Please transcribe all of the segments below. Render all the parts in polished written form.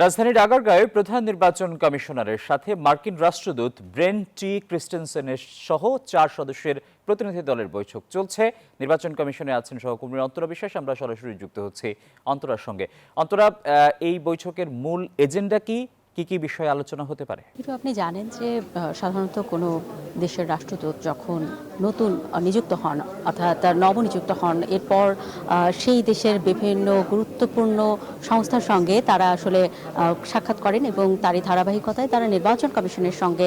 রাজধানীর আগারগাঁয়ে প্রধান নির্বাচন কমিশনারের সাথে মার্কিন রাষ্ট্রদূত ব্রেন টি ক্রিস্টেনসেনের সহ 4 সদস্যের প্রতিনিধি দলের বৈঠক চলছে। নির্বাচন কমিশনে আছেন সহকর্মী অন্তরা বিশ্বাস। আমরা সরাসরি যুক্ত হচ্ছি অন্তরার সঙ্গে। অন্তরা, এই বৈঠকের মূল এজেন্ডা কি কি বিষয়ে আলোচনা হতে পারে? কিন্তু আপনি জানেন যে সাধারণত কোনো দেশের রাষ্ট্রদূত যখন নতুন নিযুক্ত হন, অর্থাৎ নবনিযুক্ত হন, এরপর সেই দেশের বিভিন্ন গুরুত্বপূর্ণ সংস্থার সঙ্গে তারা আসলে সাক্ষাৎ করেন এবং তারই ধারাবাহিকতায় তারা নির্বাচন কমিশনের সঙ্গে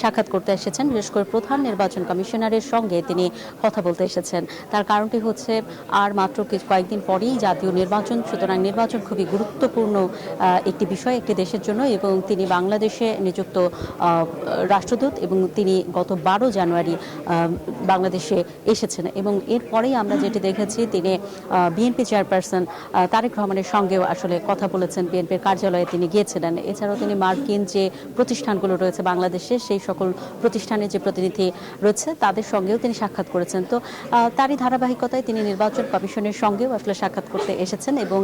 সাক্ষাৎ করতে এসেছেন। বিশেষ করে প্রধান নির্বাচন কমিশনারের সঙ্গে তিনি কথা বলতে এসেছেন। তার কারণটি হচ্ছে আর মাত্র কয়েকদিন পরেই জাতীয় নির্বাচন, সুতরাং নির্বাচন খুবই গুরুত্বপূর্ণ একটি বিষয় একটি দেশের জন্য। এবং তিনি বাংলাদেশে নিযুক্ত রাষ্ট্রদূত এবং তিনি গত 12 জানুয়ারি বাংলাদেশে এসেছেন এবং এরপরেই আমরা যেটি দেখেছি তিনি বিএনপি চেয়ারপারসন তারেক রহমানের সঙ্গেও আসলে কথা বলেছেন। বিএনপির কার্যালয়ে তিনি গিয়েছিলেন। এছাড়াও তিনি মার্কিন যে প্রতিষ্ঠানগুলো রয়েছে বাংলাদেশে, সেই সকল প্রতিষ্ঠানের যে প্রতিনিধি রয়েছে তাদের সঙ্গেও তিনি সাক্ষাৎ করেছেন। তো তারই ধারাবাহিকতায় তিনি নির্বাচন কমিশনের সঙ্গেও আসলে সাক্ষাৎ করতে এসেছেন এবং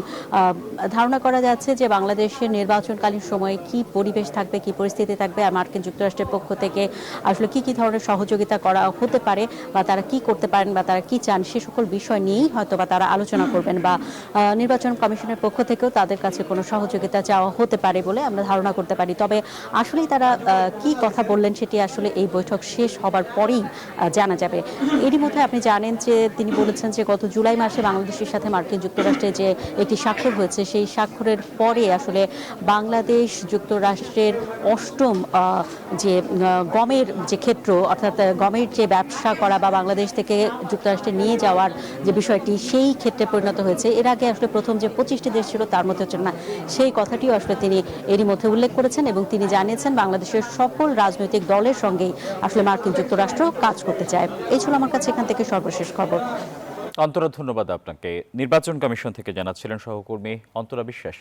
ধারণা করা যাচ্ছে যে বাংলাদেশের নির্বাচনকালীন সময়ে কি পরিবেশ থাকবে, কি পরিস্থিতি থাকবে, আর মার্কিন যুক্তরাষ্ট্রের পক্ষ থেকে আসলে কি ধরনের সহযোগিতা করা হতে পারে বা তারা কি করতে পারেন বা তারা কি চান, সে সকল বিষয় নিয়েই হয়তো বা তারা আলোচনা করবেন বা নির্বাচন কমিশনের পক্ষ থেকেও তাদের কাছে কোনো সহযোগিতা চাওয়া হতে পারে বলে আমরা ধারণা করতে পারি। তবে আসলেই তারা কি কথা বললেন সেটি আসলে এই বৈঠক শেষ হবার পরেই জানা যাবে। এরই মধ্যে আপনি জানেন যে তিনি বলেছেন যে গত জুলাই মাসে বাংলাদেশের সাথে মার্কিন যুক্তরাষ্ট্রে যে একটি স্বাক্ষর হয়েছে, সেই স্বাক্ষরের পরে আসলে বাংলাদেশ যুক্তরাষ্ট্রের 8ম যে গমের যে ক্ষেত্র, অর্থাৎ গমের যে ব্যবসা করা বা বাংলাদেশ থেকে যুক্তরাষ্ট্রে নিয়ে যাওয়ার যে বিষয়টি, সেই ক্ষেত্রে পরিণত হয়েছে। এর আগে আসলে প্রথম যে 25টি দেশ ছিল তার মধ্যে হচ্ছে না, সেই কথাটিও আসলে তিনি এরই মধ্যে উল্লেখ করেছেন এবং তিনি জানিয়েছেন বাংলাদেশের সকল রাজনৈতিক দলের সঙ্গেই আসলে মার্কিন যুক্তরাষ্ট্র কাজ করতে চায়। এই ছিল আমার কাছে এখান থেকে সর্বশেষ খবর। অন্তরা, ধন্যবাদ আপনাকে। নির্বাচন কমিশন থেকে জানাচ্ছিলেন সহকর্মী অন্তরা বিশ্বাস।